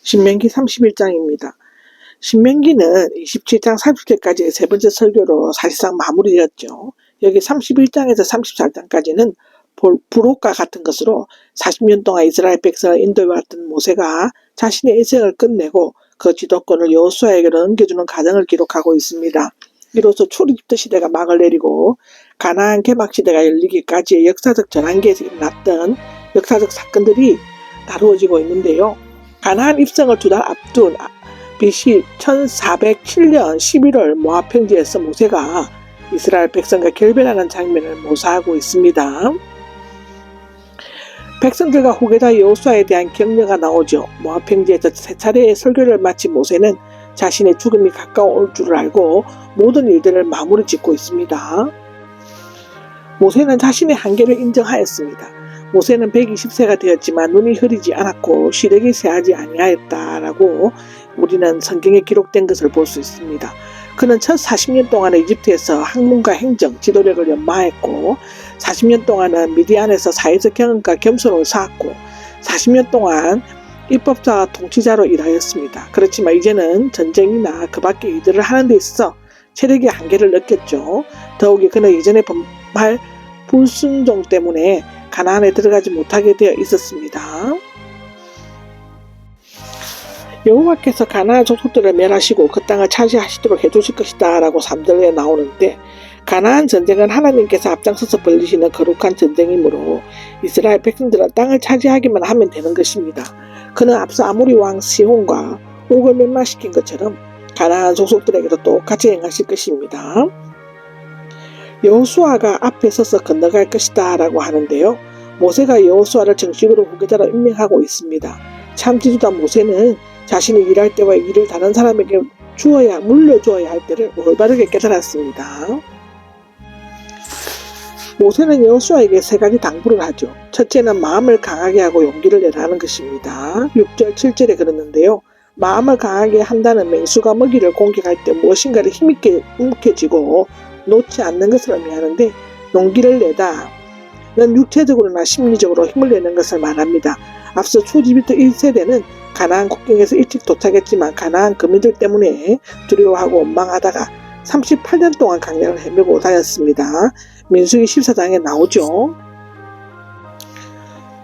신명기 31장입니다. 신명기는 27장 30절까지의 세 번째 설교로 사실상 마무리되었죠. 여기 31장에서 34장까지는 부록과 같은 것으로 40년 동안 이스라엘 백성을 인도해왔던 모세가 자신의 인생을 끝내고 그 지도권을 여호수아에게 넘겨주는 과정을 기록하고 있습니다. 이로써 출애굽 시대가 막을 내리고 가나안 개막 시대가 열리기까지의 역사적 전환기에서 일어났던 역사적 사건들이 다루어지고 있는데요. 가나안 입성을 2달 앞둔 BC 1407년 11월 모압 평지에서 모세가 이스라엘 백성과 결별하는 장면을 묘사하고 있습니다. 백성들과 후계자 여호수아에 대한 격려가 나오죠. 모압 평지에서 세 차례의 설교를 마친 모세는 자신의 죽음이 가까워 올 줄을 알고 모든 일들을 마무리 짓고 있습니다. 모세는 자신의 한계를 인정하였습니다. 모세는 120세가 되었지만 눈이 흐리지 않았고 시력이 새하지 아니하였다라고 우리는 성경에 기록된 것을 볼 수 있습니다. 그는 첫 40년 동안의 이집트에서 학문과 행정, 지도력을 연마했고 40년 동안은 미디안에서 사회적 경험과 겸손을 쌓았고 40년 동안 입법자와 통치자로 일하였습니다. 그렇지만 이제는 전쟁이나 그 밖의 일들을 하는 데 있어서 체력의 한계를 느꼈죠. 더욱이 그는 이전에 범할 불순종 때문에 가나안에 들어가지 못하게 되어 있었습니다. 여호와께서 가나안 족속들을 멸하시고 그 땅을 차지하시도록 해주실 것이다 라고 3절에 나오는데 가나안 전쟁은 하나님께서 앞장서서 벌리시는 거룩한 전쟁이므로 이스라엘 백성들은 땅을 차지하기만 하면 되는 것입니다. 그는 앞서 아모리 왕 시혼과 옥을 멸망시킨 것처럼 가나안 족속들에게도 똑같이 행하실 것입니다. 여호수아가 앞에 서서 건너갈 것이다 라고 하는데요. 모세가 여호수아를 정식으로 후계자로 임명하고 있습니다. 참 지도자 모세는 자신이 일할 때와 일을 다른 사람에게 물려주어야 할 때를 올바르게 깨달았습니다. 모세는 여호수아에게 3가지 당부를 하죠. 첫째는 마음을 강하게 하고 용기를 내라는 것입니다. 6절 7절에 그러는데요. 마음을 강하게 한다는 맹수가 먹이를 공격할 때 무엇인가를 힘있게 움켜쥐고 놓지 않는 것을 의미하는데 용기를 내다는 육체적으로나 심리적으로 힘을 내는 것을 말합니다. 앞서 출애굽부터 1세대는 가나안 국경에서 일찍 도착했지만 가나안 거민들 때문에 두려워하고 원망하다가 38년 동안 강량을 헤매고 다녔습니다. 민수기 14장에 나오죠.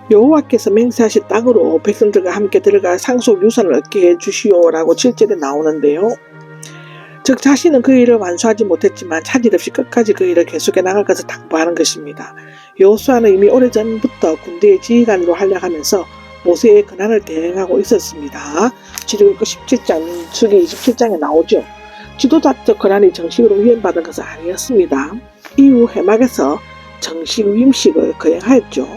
여호와께서 맹세하신 땅으로 백성들과 함께 들어갈 상속 유산을 얻게 해주시오라고 7절에 나오는데요. 즉 자신은 그 일을 완수하지 못했지만 차질 없이 끝까지 그 일을 계속해 나갈 것을 당부하는 것입니다. 여호수아는 이미 오래전부터 군대의 지휘관으로 활약하면서 모세의 권한을 대행하고 있었습니다. 출애굽기 17장, 민수기 27장에 나오죠. 지도자적 권한이 정식으로 위임받은 것은 아니었습니다. 이후 해막에서 정식 위임식을 거행하였죠.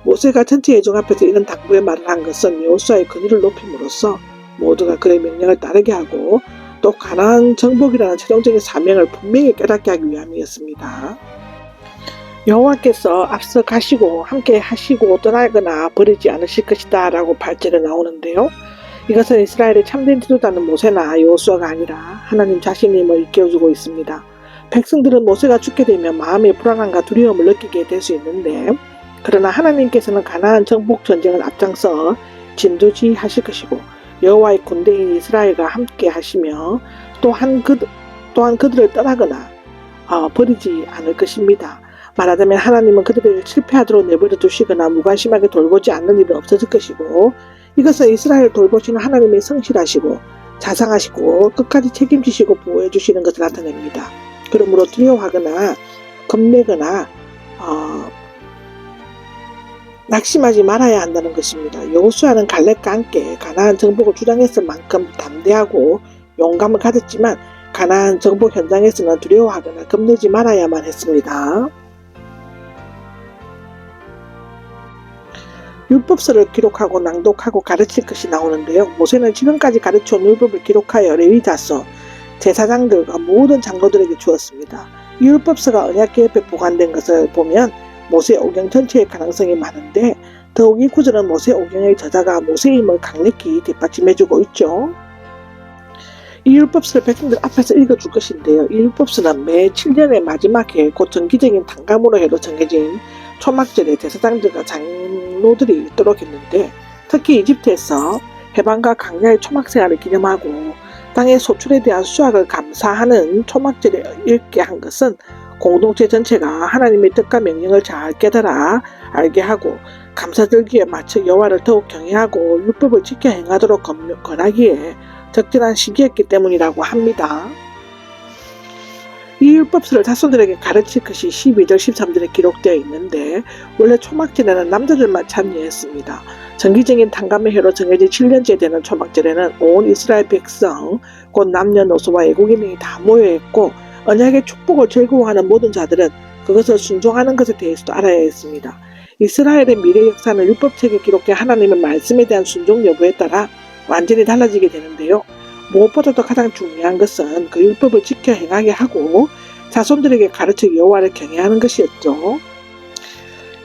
모세가 전체 회중 앞에서 이런 당부의 말을 한 것은 여호수아의 권위를 높임으로써 모두가 그의 명령을 따르게 하고 또 가나안 정복이라는 최종적인 사명을 분명히 깨닫게 하기 위함이었습니다. 여호와께서 앞서 가시고 함께 하시고 떠나거나 버리지 않으실 것이다 라고 8절에 나오는데요. 이것은 이스라엘의 참된 지도자는 모세나 여호수아가 아니라 하나님 자신임을 일깨워주고 있습니다. 백성들은 모세가 죽게 되면 마음의 불안함과 두려움을 느끼게 될 수 있는데 그러나 하나님께서는 가나안 정복 전쟁을 앞장서 진두지휘하실 것이고 여호와의 군대인 이스라엘과 함께 하시며 또한 그들을 떠나거나 버리지 않을 것입니다. 말하자면 하나님은 그들을 실패하도록 내버려 두시거나 무관심하게 돌보지 않는 일은 없어질 것이고 이것은 이스라엘을 돌보시는 하나님의 성실하시고 자상하시고 끝까지 책임지시고 보호해 주시는 것을 나타냅니다. 그러므로 두려워하거나 겁내거나 낙심하지 말아야 한다는 것입니다. 여호수아는 갈렙과 함께 가나안 정복을 주장했을 만큼 담대하고 용감을 가졌지만 가나안 정복 현장에서는 두려워하거나 겁내지 말아야만 했습니다. 율법서를 기록하고 낭독하고 가르칠 것이 나오는데요. 모세는 지금까지 가르쳐온 율법을 기록하여 레위자서, 제사장들과 모든 장로들에게 주었습니다. 이 율법서가 언약궤 옆에 보관된 것을 보면 모세 오경 전체의 가능성이 많은데 더욱 이 구절은 모세 오경의 저자가 모세임을 강력히 뒷받침해주고 있죠. 이 율법서를 백성들 앞에서 읽어줄 것인데요. 이 율법서는 매 7년의 마지막 해 곧 정기적인 단감으로 해로 정해진 초막절에 제사장들과 장로들이 읽도록 했는데 특히 이집트에서 해방과 강야의 초막생활을 기념하고 땅의 소출에 대한 수확을 감사하는 초막절에 읽게 한 것은 공동체 전체가 하나님의 뜻과 명령을 잘 깨달아 알게 하고 감사절기에 맞춰 여호와를 더욱 경외하고 율법을 지켜 행하도록 권하기에 적절한 시기였기 때문이라고 합니다. 이 율법서를 자손들에게 가르칠 것이 12절 13절에 기록되어 있는데 원래 초막절에는 남자들만 참여했습니다. 정기적인 탕감의 해로 정해진 7년째 되는 초막절에는 온 이스라엘 백성 곧 남녀노소와 외국인이 다 모여있고 언약의 축복을 즐거워하는 모든 자들은 그것을 순종하는 것에 대해서도 알아야 했습니다. 이스라엘의 미래 역사는 율법책에 기록된 하나님의 말씀에 대한 순종 여부에 따라 완전히 달라지게 되는데요. 무엇보다도 가장 중요한 것은 그 율법을 지켜 행하게 하고 자손들에게 가르쳐 여호와를 경외하는 것이었죠.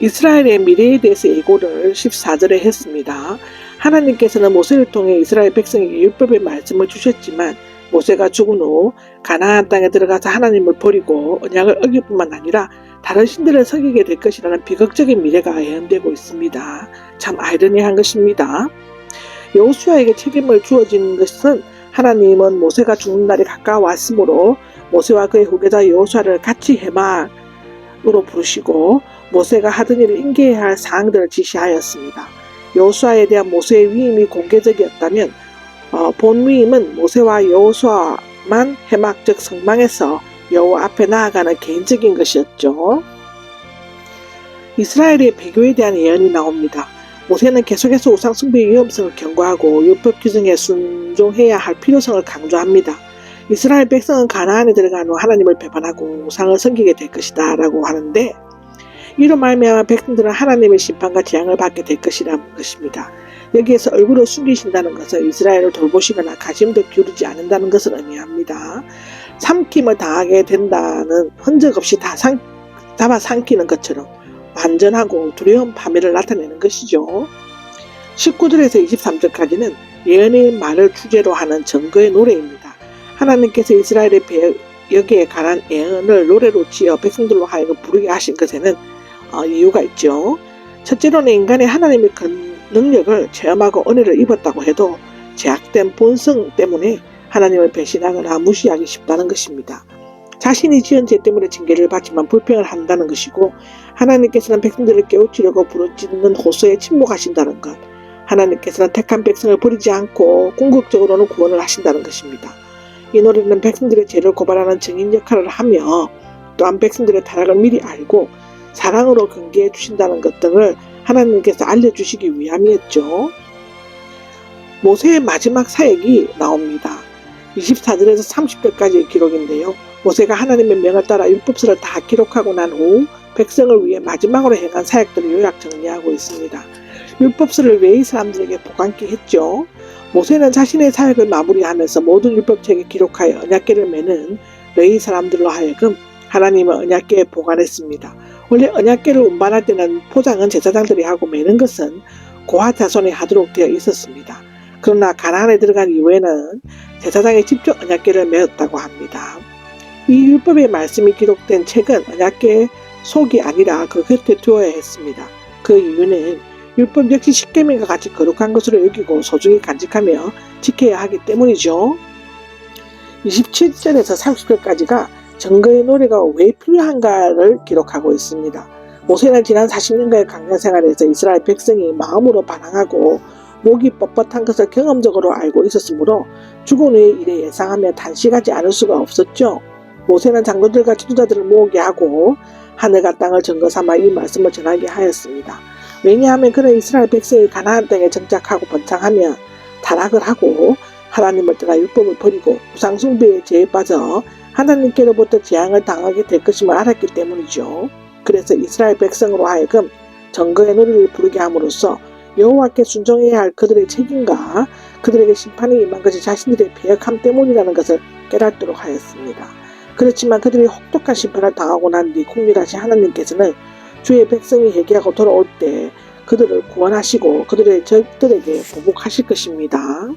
이스라엘의 미래에 대해서 예고를 14절에 했습니다. 하나님께서는 모세를 통해 이스라엘 백성에게 율법의 말씀을 주셨지만 모세가 죽은 후 가나안 땅에 들어가서 하나님을 버리고 언약을 어길 뿐만 아니라 다른 신들을 섬기게 될 것이라는 비극적인 미래가 예언되고 있습니다. 참 아이러니한 것입니다. 여호수아에게 책임을 주어진 것은 하나님은 모세가 죽는 날이 가까워왔으므로 모세와 그의 후계자 여호수아를 같이 해막으로 부르시고 모세가 하던 일을 인계해야 할 사항들을 지시하였습니다. 여호수아에 대한 모세의 위임이 공개적이었다면 본 위임은 모세와 여호수아만 해막 즉 성망에서 여호와 앞에 나아가는 개인적인 것이었죠. 이스라엘의 배교에 대한 예언이 나옵니다. 모세는 계속해서 우상 숭배의 위험성을 경고하고 율법 규정에 순종해야 할 필요성을 강조합니다. 이스라엘 백성은 가나안에 들어간 후 하나님을 배반하고 우상을 섬기게 될 것이다 라고 하는데 이로 말미암아 백성들은 하나님의 심판과 재앙을 받게 될 것이라는 것입니다. 여기에서 얼굴을 숨기신다는 것은 이스라엘을 돌보시거나 관심도 기울이지 않는다는 것을 의미합니다. 삼킴을 당하게 된다는 흔적 없이 다 잡아삼키는 것처럼 완전하고 두려운 파멸을 나타내는 것이죠. 19절에서 23절까지는 예언의 말을 주제로 하는 증거의 노래입니다. 하나님께서 이스라엘의 배역에 관한 예언을 노래로 지어 백성들로 하여금 부르게 하신 것에는 이유가 있죠. 첫째로는 인간의 하나님의 능력을 체험하고 은혜를 입었다고 해도 제약된 본성 때문에 하나님을 배신하거나 무시하기 쉽다는 것입니다. 자신이 지은 죄 때문에 징계를 받지만 불평을 한다는 것이고 하나님께서는 백성들을 깨우치려고 부르짖는 호소에 침묵하신다는 것, 하나님께서는 택한 백성을 버리지 않고 궁극적으로는 구원을 하신다는 것입니다. 이 노래는 백성들의 죄를 고발하는 증인 역할을 하며 또한 백성들의 타락을 미리 알고 사랑으로 경계해 주신다는 것 등을 하나님께서 알려주시기 위함이었죠. 모세의 마지막 사역이 나옵니다. 24절에서 30절까지의 기록인데요. 모세가 하나님의 명을 따라 율법서를 다 기록하고 난 후 백성을 위해 마지막으로 행한 사역들을 요약 정리하고 있습니다. 율법서를 왜 사람들에게 보관케 했죠? 모세는 자신의 사역을 마무리하면서 모든 율법책에 기록하여 언약궤를 매는 레위 사람들로 하여금 하나님의 언약궤에 보관했습니다. 원래 언약궤를 운반할 때는 포장은 제사장들이 하고 매는 것은 고핫 자손이 하도록 되어 있었습니다. 그러나 가나안에 들어간 이후에는 제사장이 직접 언약궤를 메었다고 합니다. 이 율법의 말씀이 기록된 책은 언약궤의 속이 아니라 그 곁에 두어야 했습니다. 그 이유는 율법 역시 십계명과 같이 거룩한 것으로 여기고 소중히 간직하며 지켜야 하기 때문이죠. 27절에서 30절까지가 증거의 노래가 왜 필요한가를 기록하고 있습니다. 모세는 지난 40년간의 강야 생활에서 이스라엘 백성이 마음으로 반항하고 목이 뻣뻣한 것을 경험적으로 알고 있었으므로 죽은 후의 일에 예상하며 단식하지 않을 수가 없었죠. 모세는 장로들과 지도자들을 모으게 하고 하늘과 땅을 증거 삼아 이 말씀을 전하게 하였습니다. 왜냐하면 그는 이스라엘 백성이 가나안 땅에 정착하고 번창하며 타락을 하고 하나님을 떠나 율법을 버리고 우상 숭배의 죄에 빠져 하나님께로부터 재앙을 당하게 될 것임을 알았기 때문이죠. 그래서 이스라엘 백성으로 하여금 증거의 노래를 부르게 함으로써 여호와께 순종해야 할 그들의 책임과 그들에게 심판이 임한 것이 자신들의 배역함 때문이라는 것을 깨닫도록 하였습니다. 그렇지만 그들이 혹독한 심판을 당하고 난 뒤 국률하신 하나님께서는 주의 백성이 회개하고 돌아올 때 그들을 구원하시고 그들의 적들에게 보복하실 것입니다.